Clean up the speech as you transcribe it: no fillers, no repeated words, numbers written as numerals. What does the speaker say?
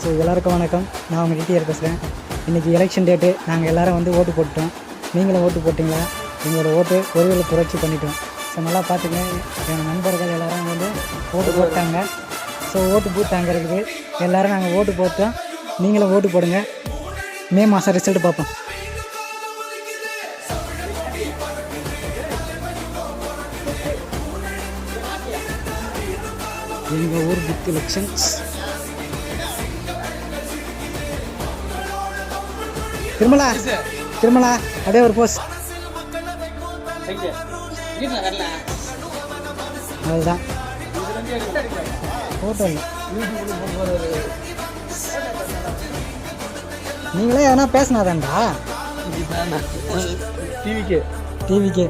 So எல்லாருக்கும் வணக்கம். நான் உங்கள் டிடிஆர் பேசுகிறேன். இன்றைக்கி எலெக்ஷன் டேட்டு. நாங்கள் எல்லோரும் வந்து ஓட்டு போட்டோம். நீங்களும் ஓட்டு போட்டிங்களா? எங்களோட ஓட்டு ஒருவேளை புரட்சி பண்ணிட்டோம். ஸோ நல்லா பார்த்துங்க. எங்கள் நண்பர்கள் எல்லோரும் வந்து ஓட்டு போட்டாங்க. ஸோ ஓட்டு பூத் அங்கே இருக்குது. எல்லோரும் நாங்கள் ஓட்டு போட்டோம். நீங்களும் ஓட்டு போடுங்க. மே மாதம் ரிசல்ட் பார்ப்போம். எங்கள் ஊர் புக் எலெக்ஷன்ஸ். திருமலா அப்படியே ஒரு போஸ். அதுதான் ஃபோட்டோ இல்லை. நீங்களே எதனா பேசினாதான்டா. டிவிக்கே